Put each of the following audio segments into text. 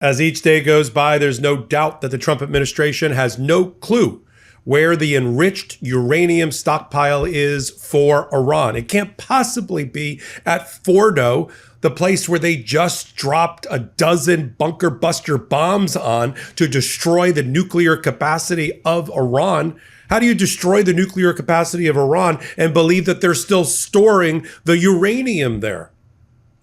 As each day goes by, there's no doubt that the Trump administration has no clue where the enriched uranium stockpile is for Iran. It can't possibly be at Fordo, the place where they just dropped a dozen bunker buster bombs on to destroy the nuclear capacity of Iran. How do you destroy the nuclear capacity of Iran and believe that they're still storing the uranium there?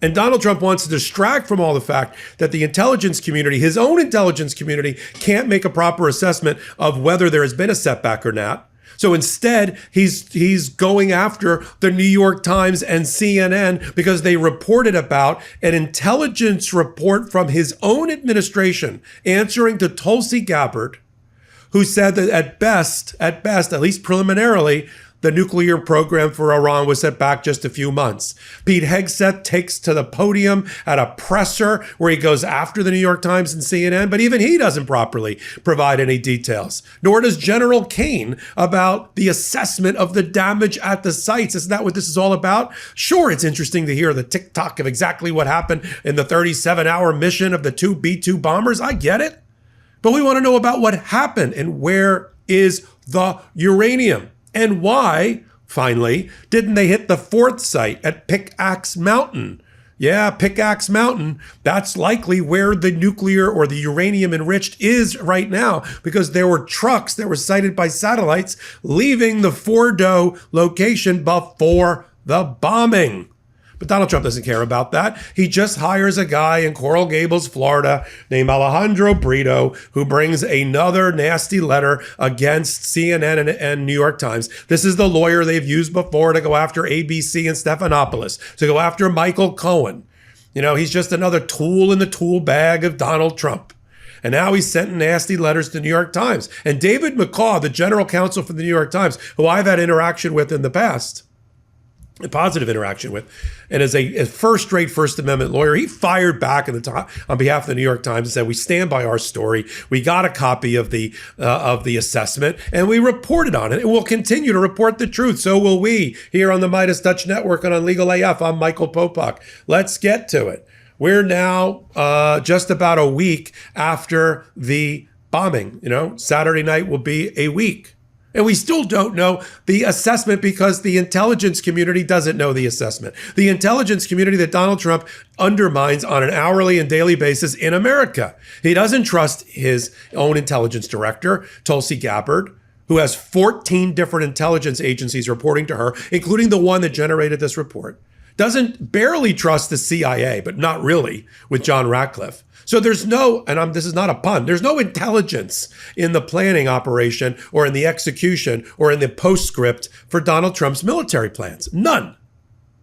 And Donald Trump wants to distract from all the fact that the intelligence community, his own intelligence community, can't make a proper assessment of whether there has been a setback or not. So instead, he's going after the New York Times and CNN because they reported about an intelligence report from his own administration answering to Tulsi Gabbard, who said that at best, at least preliminarily, the nuclear program for Iran was set back just a few months. Pete Hegseth takes to the podium at a presser where he goes after the New York Times and CNN, but even he doesn't properly provide any details. Nor does General Kane about the assessment of the damage at the sites. Isn't that what this is all about? Sure, it's interesting to hear the tick-tock of exactly what happened in the 37-hour mission of the two B-2 bombers. I get it. But we want to know about what happened and where is the uranium. And why, finally, didn't they hit the fourth site at Pickaxe Mountain? Yeah, Pickaxe Mountain. That's likely where the nuclear or the uranium enriched is right now, because there were trucks that were sighted by satellites leaving the Fordo location before the bombing. But Donald Trump doesn't care about that. He just hires a guy in Coral Gables, Florida, named Alejandro Brito, who brings another nasty letter against CNN and New York Times. This is the lawyer they've used before to go after ABC and Stephanopoulos, to go after Michael Cohen. You know, he's just another tool in the tool bag of Donald Trump. And now he's sending nasty letters to the New York Times. And David McCaw, the general counsel for the New York Times, who I've had interaction with in the past, a positive interaction with, and as a first-rate First Amendment lawyer, he fired back on behalf of the New York Times and said, "We stand by our story. We got a copy of the assessment, and we reported on it, and we'll continue to report the truth. So will we here on the MeidasTouch Network and on Legal AF. I'm Michael Popok. Let's get to it. We're now just about a week after the bombing. You know, Saturday night will be a week. And we still don't know the assessment because the intelligence community doesn't know the assessment. The intelligence community that Donald Trump undermines on an hourly and daily basis in America. He doesn't trust his own intelligence director, Tulsi Gabbard, who has 14 different intelligence agencies reporting to her, including the one that generated this report. Doesn't barely trust the CIA, but not really, with John Ratcliffe. So there's no, and this is not a pun, there's no intelligence in the planning operation or in the execution or in the postscript for Donald Trump's military plans. None.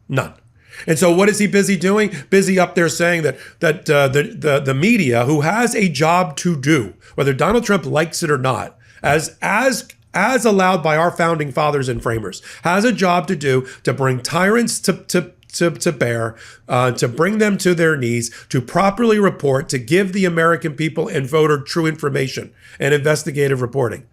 And so what is he busy doing? Busy up there saying that the media, who has a job to do, whether Donald Trump likes it or not, as allowed by our founding fathers and framers, has a job to do to bring tyrants to bear, to bring them to their knees, to properly report, to give the American people and voter true information and investigative reporting.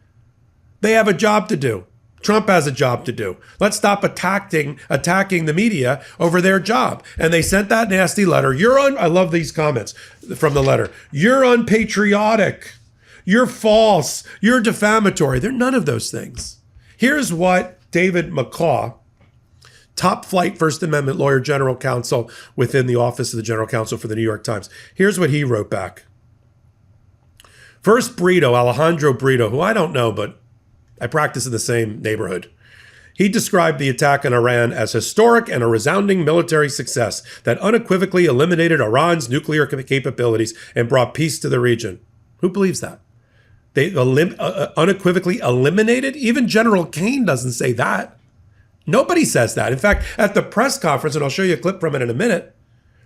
They have a job to do. Trump has a job to do. Let's stop attacking the media over their job. And they sent that nasty letter. I love these comments from the letter. You're unpatriotic. You're false. You're defamatory. They're none of those things. Here's what David McCaw, top flight First Amendment lawyer, general counsel within the office of the general counsel for the New York Times. Here's what he wrote back. First, Alejandro Brito, who I don't know, but I practice in the same neighborhood. He described the attack on Iran as historic and a resounding military success that unequivocally eliminated Iran's nuclear capabilities and brought peace to the region. Who believes that? They unequivocally eliminated? Even General Kane doesn't say that. Nobody says that. In fact, at the press conference, and I'll show you a clip from it in a minute,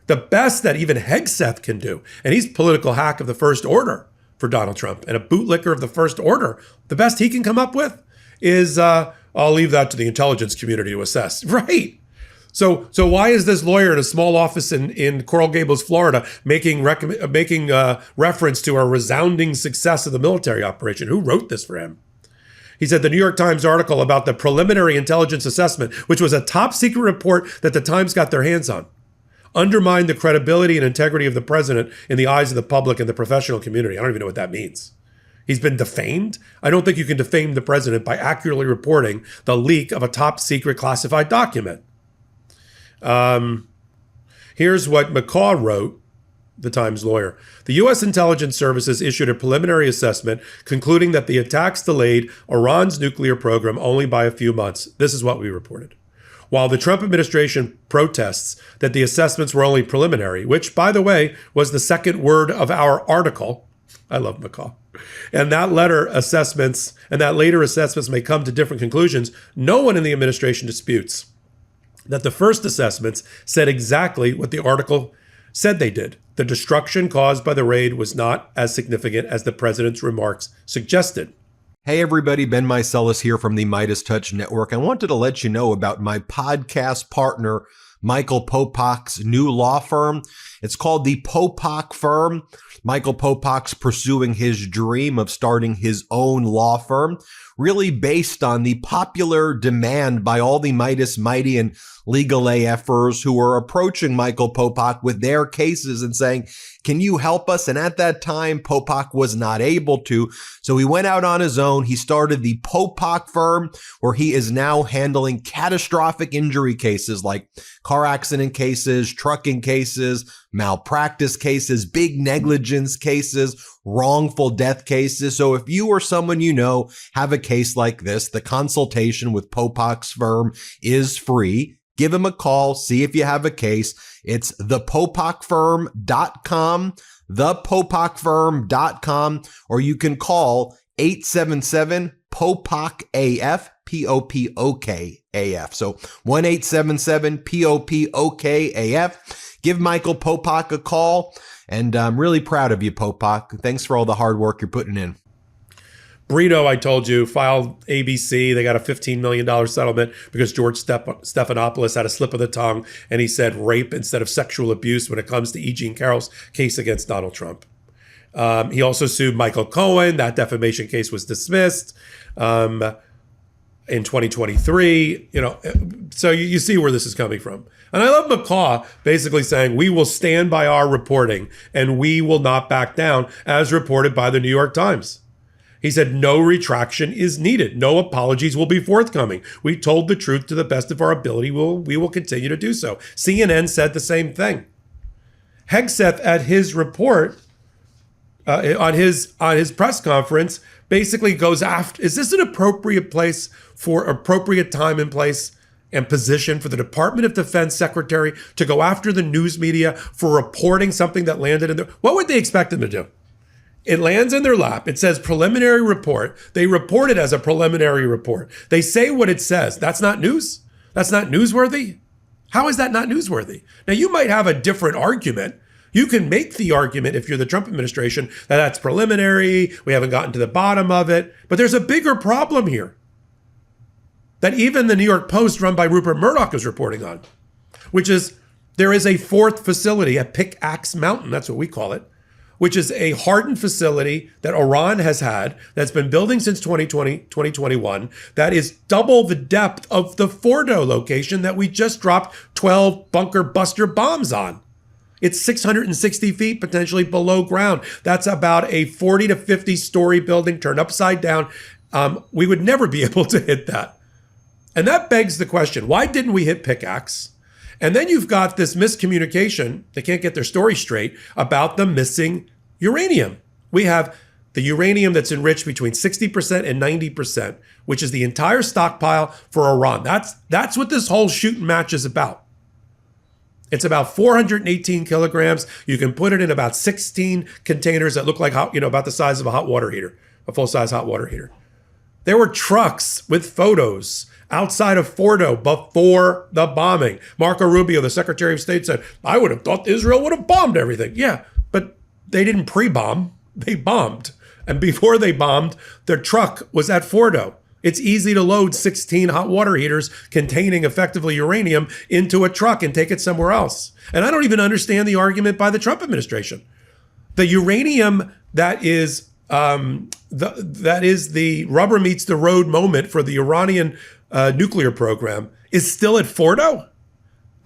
the best that even Hegseth can do, and he's political hack of the First Order for Donald Trump and a bootlicker of the First Order, the best he can come up with is, I'll leave that to the intelligence community to assess. Right. So why is this lawyer in a small office in Coral Gables, Florida, making reference to a resounding success of the military operation? Who wrote this for him? He said the New York Times article about the preliminary intelligence assessment, which was a top secret report that the Times got their hands on, undermine the credibility and integrity of the president in the eyes of the public and the professional community. I don't even know what that means. He's been defamed? I don't think you can defame the president by accurately reporting the leak of a top secret classified document. Here's what McCaw wrote, the Times lawyer. The U.S. intelligence services issued a preliminary assessment concluding that the attacks delayed Iran's nuclear program only by a few months. This is what we reported. While the Trump administration protests that the assessments were only preliminary, which, by the way, was the second word of our article. I love McCaw. And that later assessments may come to different conclusions. No one in the administration disputes that the first assessments said exactly what the article said they did. The destruction caused by the raid was not as significant as the president's remarks suggested. Hey everybody, Ben Meiselas here from the MeidasTouch Network. I wanted to let you know about my podcast partner, Michael Popok's new law firm. It's called the Popok Firm. Michael Popok's pursuing his dream of starting his own law firm, really based on the popular demand by all the Meidas Mighty and legal AFers who are approaching Michael Popok with their cases and saying, can you help us? And at that time, Popok was not able to. So he went out on his own. He started the Popok Firm, where he is now handling catastrophic injury cases like car accident cases, trucking cases, malpractice cases, big negligence cases, wrongful death cases. So if you or someone you know have a case like this, the consultation with Popok's firm is free. Give him a call, see if you have a case. It's thepopokfirm.com, thepopokfirm.com, or you can call 877-POPOK-AF, P-O-P-O-K-A-F. So 1-877-POPOK-AF. Give Michael Popok a call, and I'm really proud of you, Popok. Thanks for all the hard work you're putting in. Brito, I told you, filed ABC. They got a $15 million settlement because George Stephanopoulos had a slip of the tongue and he said rape instead of sexual abuse when it comes to E. Jean Carroll's case against Donald Trump. He also sued Michael Cohen. That defamation case was dismissed in 2023. So you see where this is coming from. And I love McCaw basically saying, we will stand by our reporting and we will not back down, as reported by the New York Times. He said, no retraction is needed. No apologies will be forthcoming. We told the truth to the best of our ability. We will continue to do so. CNN said the same thing. Hegseth, at his report, on his press conference, basically goes after, is this an appropriate place for appropriate time and place and position for the Department of Defense Secretary to go after the news media for reporting something that landed in there? What would they expect them to do? It lands in their lap. It says preliminary report. They report it as a preliminary report. They say what it says. That's not news? That's not newsworthy? How is that not newsworthy? Now, you might have a different argument. You can make the argument, if you're the Trump administration, that that's preliminary. We haven't gotten to the bottom of it. But there's a bigger problem here that even the New York Post, run by Rupert Murdoch, is reporting on, which is there is a fourth facility at Pickaxe Mountain. That's what we call it, which is a hardened facility that Iran has had, that's been building since 2021, that is double the depth of the Fordo location that we just dropped 12 bunker buster bombs on. It's 660 feet potentially below ground. That's about a 40 to 50 story building turned upside down. We would never be able to hit that. And that begs the question, why didn't we hit Pickaxe? And then you've got this miscommunication. They can't get their story straight about the missing uranium. We have the uranium that's enriched between 60% and 90%, which is the entire stockpile for Iran. That's what this whole shooting match is about. It's about 418 kilograms. You can put it in about 16 containers that look like about the size of a hot water heater, a full-size hot water heater. There were trucks with photos outside of Fordo before the bombing. Marco Rubio, the Secretary of State, said, I would have thought Israel would have bombed everything. Yeah, but they didn't pre-bomb. They bombed. And before they bombed, their truck was at Fordo. It's easy to load 16 hot water heaters containing effectively uranium into a truck and take it somewhere else. And I don't even understand the argument by the Trump administration. The uranium that is the rubber meets the road moment for the Iranian nuclear program is still at Fordo.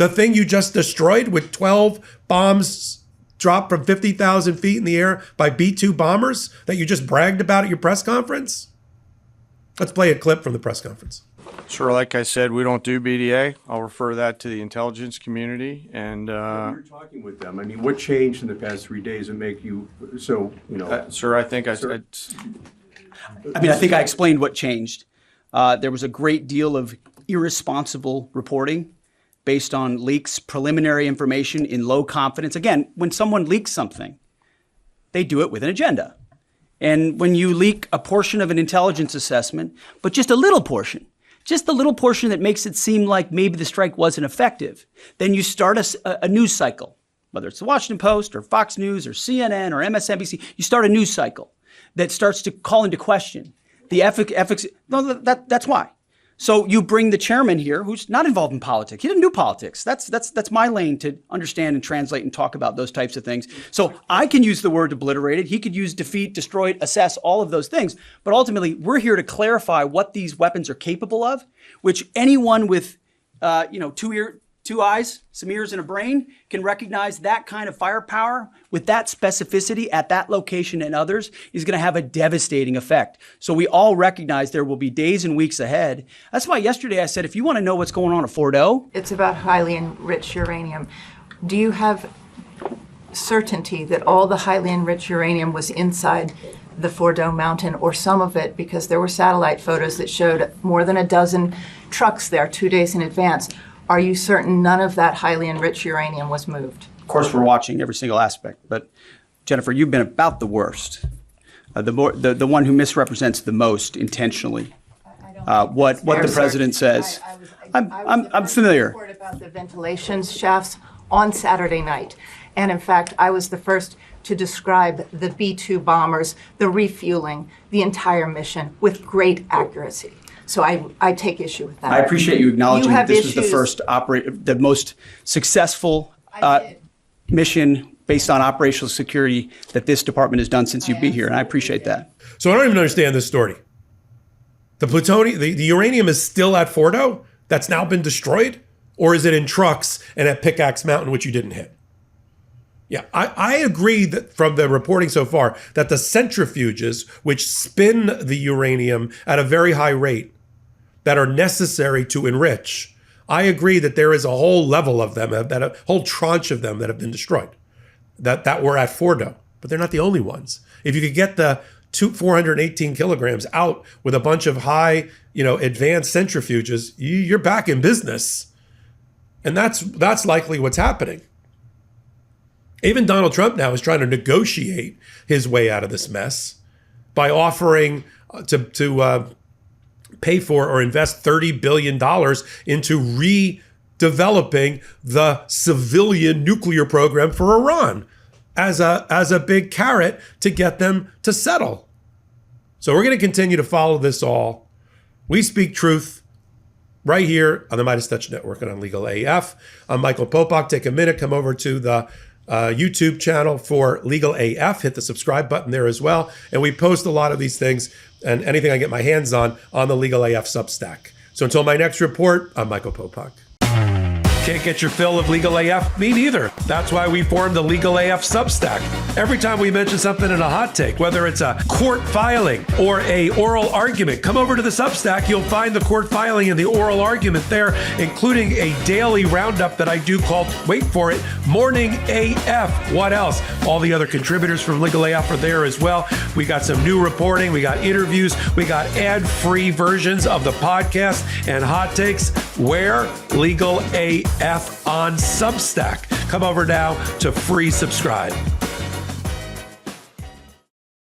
The thing you just destroyed with 12 bombs dropped from 50,000 feet in the air by B-2 bombers that you just bragged about at your press conference? Let's play a clip from the press conference. Sure, like I said, we don't do BDA. I'll refer that to the intelligence community. And you're talking with them. I mean, what changed in the past 3 days that make you so, sir, I think I think I explained what changed. There was a great deal of irresponsible reporting based on leaks, preliminary information in low confidence. Again, when someone leaks something, they do it with an agenda. And when you leak a portion of an intelligence assessment, but just a little portion, just the little portion that makes it seem like maybe the strike wasn't effective, then you start a news cycle, whether it's the Washington Post or Fox News or CNN or MSNBC, you start a news cycle that starts to call into question the ethics. No, that's why. So you bring the chairman here, who's not involved in politics. He didn't do politics. That's my lane to understand and translate and talk about those types of things. So I can use the word obliterated. He could use defeat, destroyed, assess, all of those things. But ultimately, we're here to clarify what these weapons are capable of, which anyone with, two eyes, some ears, and a brain can recognize that kind of firepower with that specificity at that location and others is going to have a devastating effect. So we all recognize there will be days and weeks ahead. That's why yesterday I said, if you want to know what's going on at Fordo. It's about highly enriched uranium. Do you have certainty that all the highly enriched uranium was inside the Fordo mountain, or some of it, because there were satellite photos that showed more than a dozen trucks there 2 days in advance? Are you certain none of that highly enriched uranium was moved? Of course, we're watching every single aspect. But Jennifer, you've been about the worst, the one who misrepresents the most intentionally what the president says. I'm familiar. Report about the ventilation shafts on Saturday night, and in fact, I was the first to describe the B-2 bombers, the refueling, the entire mission with great accuracy. So I take issue with that. I appreciate you acknowledging that this was the first the most successful mission based on operational security that this department has done since you've been here, and I appreciate that. So I don't even understand this story. The plutonium, the uranium is still at Fordo? That's now been destroyed? Or is it in trucks and at Pickaxe Mountain, which you didn't hit? Yeah, I agree that from the reporting so far that the centrifuges, which spin the uranium at a very high rate, that are necessary to enrich, I agree that there is a whole level of them, that a whole tranche of them that have been destroyed, that were at Fordo. But they're not the only ones. If you could get the 418 kilograms out with a bunch of high, advanced centrifuges, you're back in business. And that's likely what's happening. Even Donald Trump now is trying to negotiate his way out of this mess by offering to pay for or invest $30 billion into redeveloping the civilian nuclear program for Iran as a big carrot to get them to settle. So we're going to continue to follow this all. We speak truth right here on the MeidasTouch Network and on Legal AF. I'm Michael Popok. Take a minute, come over to the YouTube channel for Legal AF. Hit the subscribe button there as well. And we post a lot of these things and anything I get my hands on the Legal AF Substack. So until my next report, I'm Michael Popok. Can't get your fill of Legal AF? Me neither. That's why we formed the Legal AF Substack. Every time we mention something in a hot take, whether it's a court filing or a oral argument, come over to the Substack. You'll find the court filing and the oral argument there, including a daily roundup that I do called, wait for it, Morning AF. What else? All the other contributors from Legal AF are there as well. We got some new reporting. We got interviews. We got ad-free versions of the podcast and hot takes. Where? Legal AF on Substack. Come over now to free subscribe.